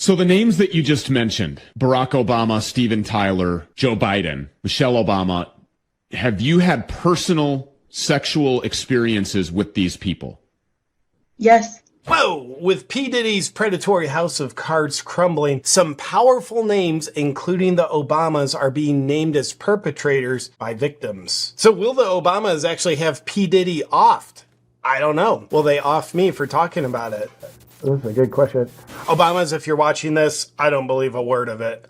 So the names that you just mentioned, Barack Obama, Steven Tyler, Joe Biden, Michelle Obama, have you had personal sexual experiences with these people? Yes. Whoa! With P. Diddy's predatory house of cards crumbling, some powerful names, including the Obamas, are being named as perpetrators by victims. So will the Obamas actually have P. Diddy offed? I don't know. Will they off me for talking about it? That's a good question. Obamas, if you're watching this, I don't believe a word of it.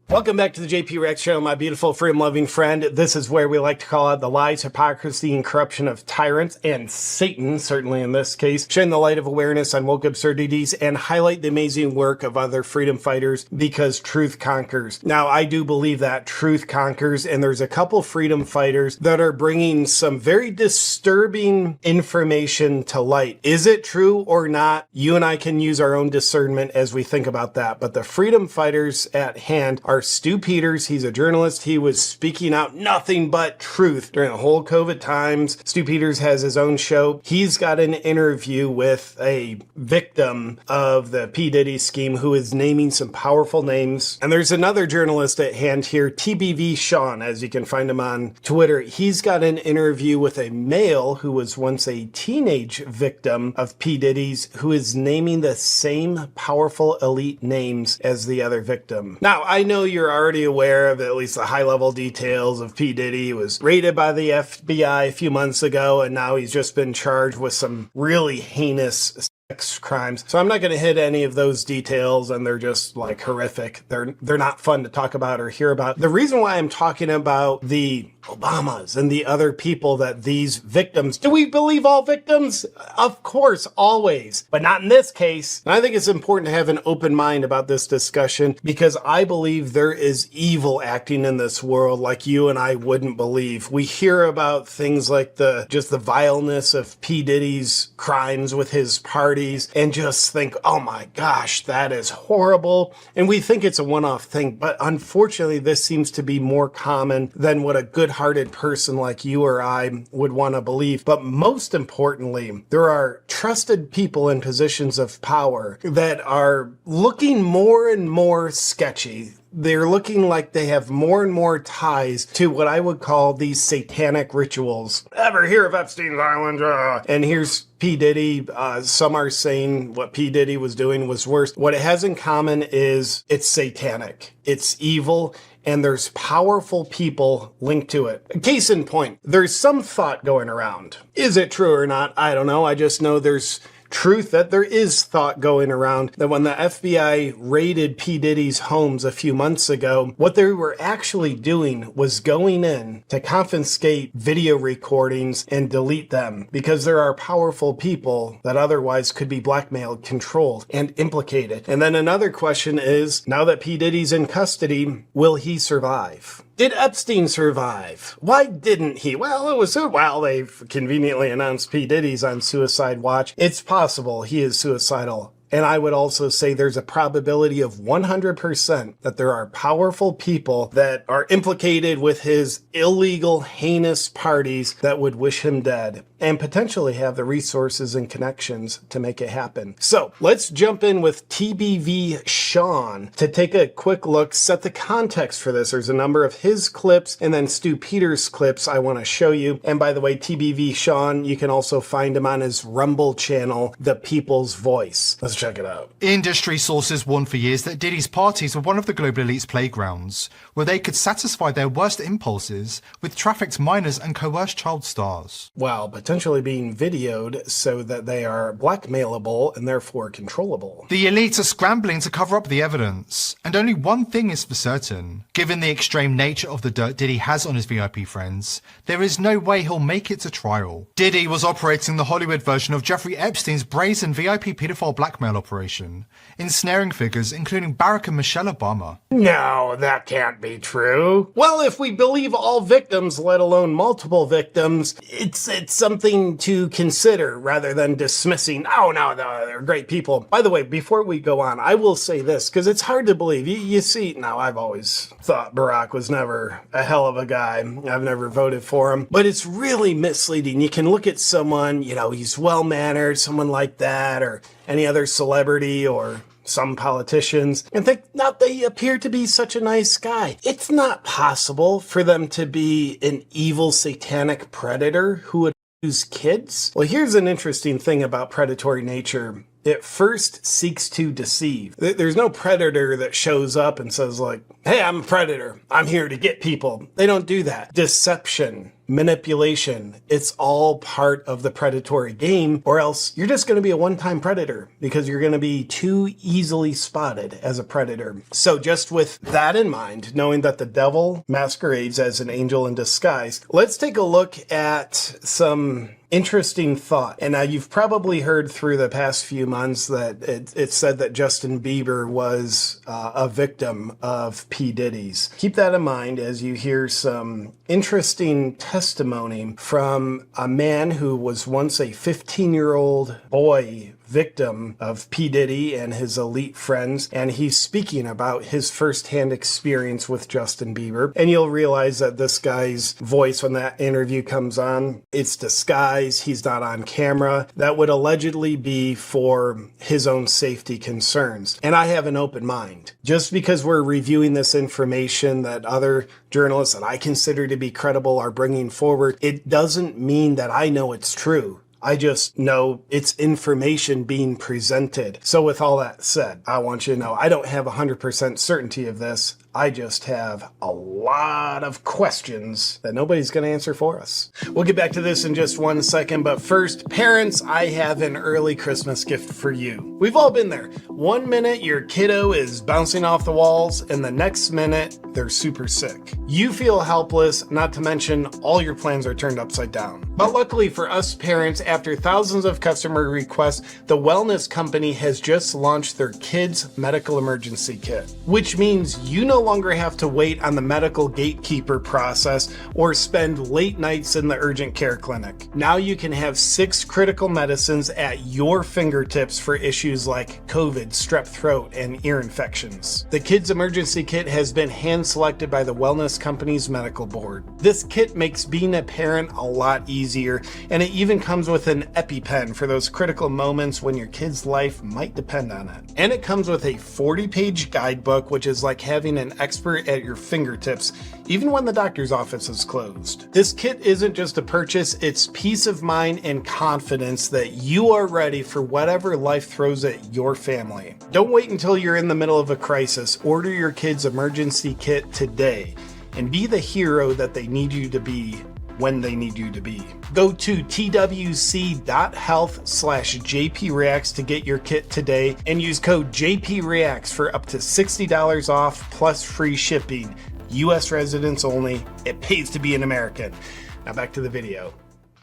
Welcome back to the JP Rex Show, my beautiful freedom-loving friend. This is where we like to call out the lies, hypocrisy, and corruption of tyrants and Satan, certainly in this case, shine the light of awareness on woke absurdities, and highlight the amazing work of other freedom fighters because truth conquers. Now, I do believe that truth conquers, and there's a couple freedom fighters that are bringing some very disturbing information to light. Is it true or not? You and I can use our own discernment as we think about that, but the freedom fighters at hand are Stu Peters. He's a journalist. He was speaking out nothing but truth during the whole COVID times. Stu Peters has his own show. He's got an interview with a victim of the P. Diddy scheme who is naming some powerful names. And there's another journalist at hand here, TBV Sean, as you can find him on Twitter. He's got an interview with a male who was once a teenage victim of P. Diddy's, who is naming the same powerful elite names as the other victim. Now, I know you're already aware of at least the high-level details of P. Diddy. He was raided by the FBI a few months ago, and now he's just been charged with some really heinous sex crimes. So I'm not going to hit any of those details, and they're just like horrific. They're not fun to talk about or hear about. The reason why I'm talking about the Obamas and the other people that these victims, do we believe all victims? Of course, always, but not in this case. And I think it's important to have an open mind about this discussion because I believe there is evil acting in this world like you and I wouldn't believe. We hear about things like the vileness of P. Diddy's crimes with his parties and just think, oh my gosh, that is horrible. And we think it's a one-off thing, but unfortunately, this seems to be more common than what a good-hearted person like you or I would want to believe. But most importantly, there are trusted people in positions of power that are looking more and more sketchy. They're looking like they have more and more ties to what I would call these satanic rituals. Ever hear of Epstein's Island? And here's P. Diddy. Some are saying what P. Diddy was doing was worse. What it has in common is it's satanic. It's evil. And there's powerful people linked to it. Case in point, there's some thought going around. Is it true or not? I don't know. I just know there's truth that there is thought going around that when the FBI raided P. Diddy's homes a few months ago, what they were actually doing was going in to confiscate video recordings and delete them because there are powerful people that otherwise could be blackmailed, controlled, and implicated. And then another question is, now that P. Diddy's in custody, will he survive? Did Epstein survive? Why didn't he? Well, it was while they've conveniently announced P. Diddy's on suicide watch. It's possible he is suicidal. And I would also say there's a probability of 100% that there are powerful people that are implicated with his illegal, heinous parties that would wish him dead and potentially have the resources and connections to make it happen. So let's jump in with TBV Sean to take a quick look, set the context for this. There's a number of his clips and then Stu Peters' clips I want to show you. And by the way, TBV Sean, you can also find him on his Rumble channel, The People's Voice. Let's check it out. Industry sources warned for years that Diddy's parties were one of the global elite's playgrounds, where they could satisfy their worst impulses with trafficked minors and coerced child stars. While potentially being videoed so that they are blackmailable and therefore controllable. The elite are scrambling to cover up the evidence, and only one thing is for certain. Given the extreme nature of the dirt Diddy has on his VIP friends, there is no way he'll make it to trial. Diddy was operating the Hollywood version of Jeffrey Epstein's brazen VIP pedophile blackmail operation, ensnaring figures including Barack and Michelle Obama. No, that can't be true. Well, if we believe all victims, let alone multiple victims, it's something to consider rather than dismissing, oh no, they're great people. By the way, before we go on, I will say this, because it's hard to believe. You see, now I've always thought Barack was never a hell of a guy. I've never voted for him, but it's really misleading. You can look at someone, he's well-mannered, someone like that, or any other celebrity or some politicians and think, now they appear to be such a nice guy. It's not possible for them to be an evil satanic predator who would use kids. Well, here's an interesting thing about predatory nature. It first seeks to deceive. There's no predator that shows up and says like, hey, I'm a predator. I'm here to get people. They don't do that. Deception, manipulation, it's all part of the predatory game, or else you're just going to be a one-time predator because you're going to be too easily spotted as a predator. So just with that in mind, knowing that the devil masquerades as an angel in disguise, let's take a look at some interesting thought. And now you've probably heard through the past few months that it's said that Justin Bieber was a victim of P. Diddy's. Keep that in mind as you hear some interesting testimony from a man who was once a 15-year-old boy victim of P. Diddy and his elite friends, and he's speaking about his firsthand experience with Justin Bieber. And you'll realize that this guy's voice when that interview comes on, it's disguised, he's not on camera. That would allegedly be for his own safety concerns. And I have an open mind. Just because we're reviewing this information that other journalists that I consider to be credible are bringing forward, it doesn't mean that I know it's true. I just know it's information being presented. So with all that said, I want you to know I don't have 100% certainty of this. I just have a lot of questions that nobody's going to answer for us. We'll get back to this in just one second, but first, parents, I have an early Christmas gift for you. We've all been there. 1 minute, your kiddo is bouncing off the walls, and the next minute, they're super sick. You feel helpless, not to mention all your plans are turned upside down. But luckily for us parents, after thousands of customer requests, the wellness company has just launched their kids medical emergency kit, which means you no longer have to wait on the medical gatekeeper process or spend late nights in the urgent care clinic. Now you can have 6 critical medicines at your fingertips for issues like COVID, strep throat, and ear infections. The kids emergency kit has been hand selected by the wellness company's medical board. This kit makes being a parent a lot easier, and it even comes with an EpiPen for those critical moments when your kid's life might depend on it. And it comes with a 40-page guidebook, which is like having an expert at your fingertips, even when the doctor's office is closed. This kit isn't just a purchase, it's peace of mind and confidence that you are ready for whatever life throws at your family. Don't wait until you're in the middle of a crisis. Order your kids' emergency kit today and be the hero that they need you to be when they need you to be. Go to twc.health/JPReacts to get your kit today and use code JPReacts for up to $60 off plus free shipping. US residents only. It pays to be an American. Now back to the video.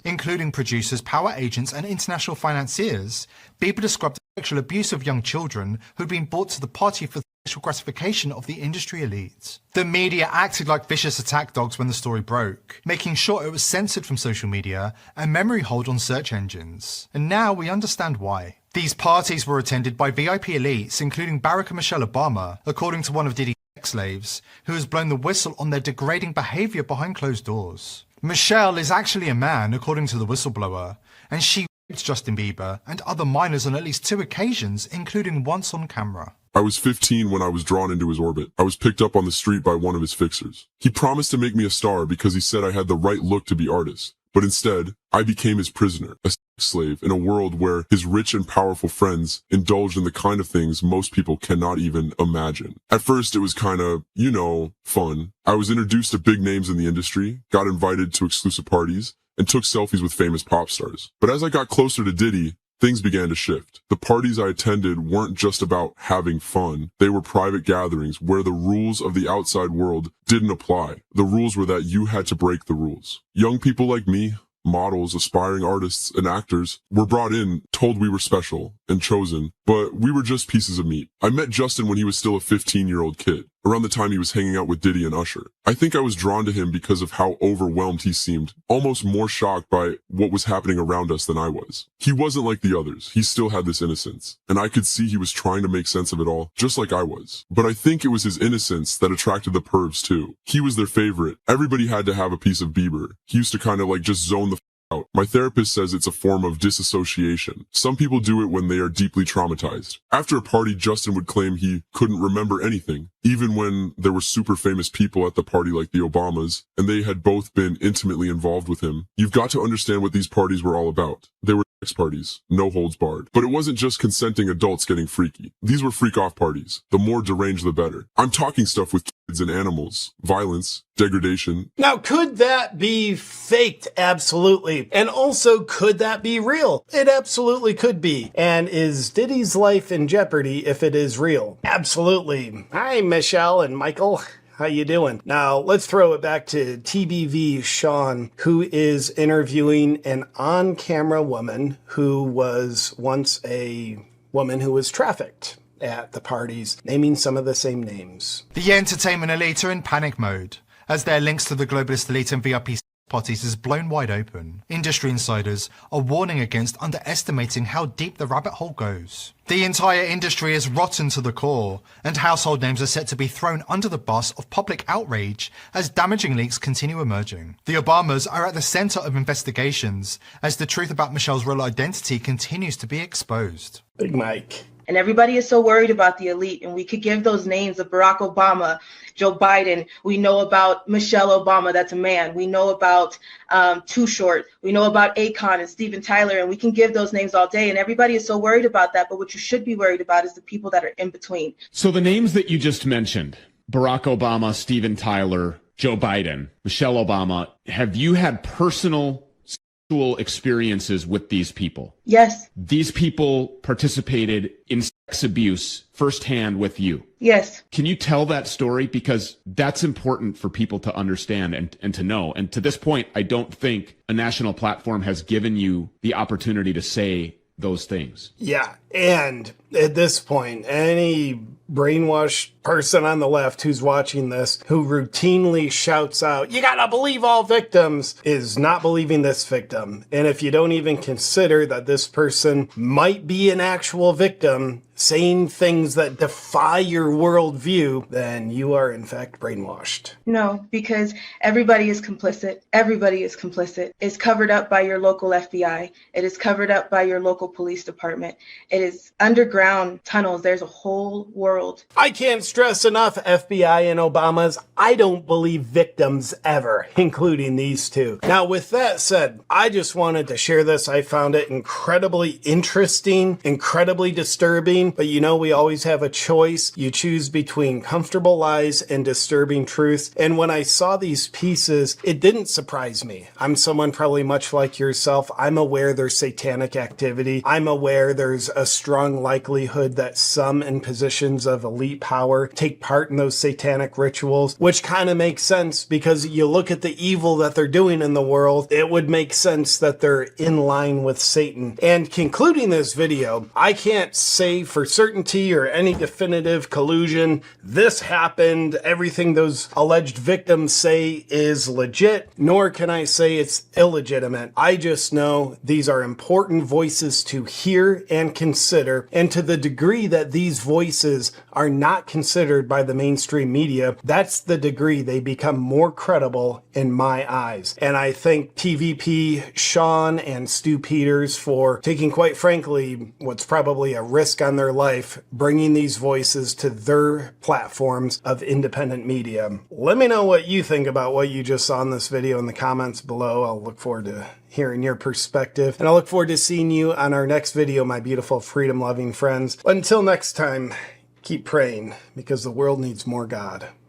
Including producers, power agents, and international financiers, Bieber described the sexual abuse of young children who'd been brought to the party for the sexual gratification of the industry elite. The media acted like vicious attack dogs when the story broke, making sure it was censored from social media and memory hold on search engines. And now we understand why. These parties were attended by VIP elites, including Barack and Michelle Obama, according to one of Diddy's ex-slaves, who has blown the whistle on their degrading behavior behind closed doors. Michelle is actually a man, according to the whistleblower, and she raped Justin Bieber and other minors on at least 2 occasions, including once on camera. I was 15 when I was drawn into his orbit. I was picked up on the street by one of his fixers. He promised to make me a star because he said I had the right look to be artist. But instead, I became his prisoner, a sex slave in a world where his rich and powerful friends indulged in the kind of things most people cannot even imagine. At first, it was kind of, fun. I was introduced to big names in the industry, got invited to exclusive parties, and took selfies with famous pop stars. But as I got closer to Diddy, things began to shift. The parties I attended weren't just about having fun. They were private gatherings where the rules of the outside world didn't apply. The rules were that you had to break the rules. Young people like me, models, aspiring artists, and actors were brought in, told we were special and chosen, but we were just pieces of meat. I met Justin when he was still a 15-year-old kid, around the time he was hanging out with Diddy and Usher. I think I was drawn to him because of how overwhelmed he seemed, almost more shocked by what was happening around us than I was. He wasn't like the others. He still had this innocence, and I could see he was trying to make sense of it all, just like I was. But I think it was his innocence that attracted the pervs too. He was their favorite. Everybody had to have a piece of Bieber. He used to kind of like just zone the out. My therapist says it's a form of disassociation. Some people do it when they are deeply traumatized. After a party, Justin would claim he couldn't remember anything, even when there were super famous people at the party like the Obamas, and they had both been intimately involved with him. You've got to understand what these parties were all about. They were sex parties, no holds barred. But it wasn't just consenting adults getting freaky. These were freak-off parties. The more deranged, the better. I'm talking stuff with kids and animals, violence, degradation. Now, could that be faked? Absolutely. And also, could that be real? It absolutely could be. And is Diddy's life in jeopardy if it is real? Absolutely. Hi, Michelle and Michael. How you doing? Now, let's throw it back to TBV Sean, who is interviewing an on-camera woman who was once a woman who was trafficked at the parties, naming some of the same names. The entertainment elite are in panic mode, as their links to the globalist elite and VIP parties is blown wide open. Industry insiders are warning against underestimating how deep the rabbit hole goes. The entire industry is rotten to the core, and household names are set to be thrown under the bus of public outrage as damaging leaks continue emerging. The Obamas are at the center of investigations as the truth about Michelle's real identity continues to be exposed. Big Mike. And everybody is so worried about the elite, and we could give those names of Barack Obama, Joe Biden. We know about Michelle Obama, that's a man. We know about Too Short. We know about Akon and Steven Tyler, and we can give those names all day. And everybody is so worried about that. But what you should be worried about is the people that are in between. So the names that you just mentioned, Barack Obama, Steven Tyler, Joe Biden, Michelle Obama, have you had personal sexual experiences with these people? Yes. These people participated in sex abuse firsthand with you. Yes. Can you tell that story? Because that's important for people to understand and to know. And to this point, I don't think a national platform has given you the opportunity to say those things. Yeah. And at this point, any brainwashed person on the left who's watching this, who routinely shouts out, "You gotta believe all victims," is not believing this victim. And if you don't even consider that this person might be an actual victim, saying things that defy your worldview, then you are in fact brainwashed. No, because everybody is complicit. Everybody is complicit. It's covered up by your local FBI. It is covered up by your local police department. It is underground tunnels. There's a whole world. I can't stress enough, FBI and Obamas, I don't believe victims ever, including these two. Now, with that said, I just wanted to share this. I found it incredibly interesting, incredibly disturbing, but you know, we always have a choice. You choose between comfortable lies and disturbing truth. And when I saw these pieces, it didn't surprise me. I'm someone probably much like yourself. I'm aware there's satanic activity. I'm aware there's a strong likelihood that some in positions of elite power take part in those satanic rituals, which kind of makes sense because you look at the evil that they're doing in the world, it would make sense that they're in line with Satan. And concluding this video, I can't say for certainty or any definitive collusion this happened, everything those alleged victims say is legit, nor can I say it's illegitimate. I just know these are important voices to hear and consider, and to the degree that these voices are not considered by the mainstream media, that's the degree they become more credible in my eyes. And I thank TVP Sean and Stu Peters for taking, quite frankly, what's probably a risk on their life, bringing these voices to their platforms of independent media. Let me know what you think about what you just saw in this video in the comments below. I'll look forward to hearing your perspective, and I look forward to seeing you on our next video, my beautiful freedom-loving friends. But until next time, keep praying, because the world needs more God.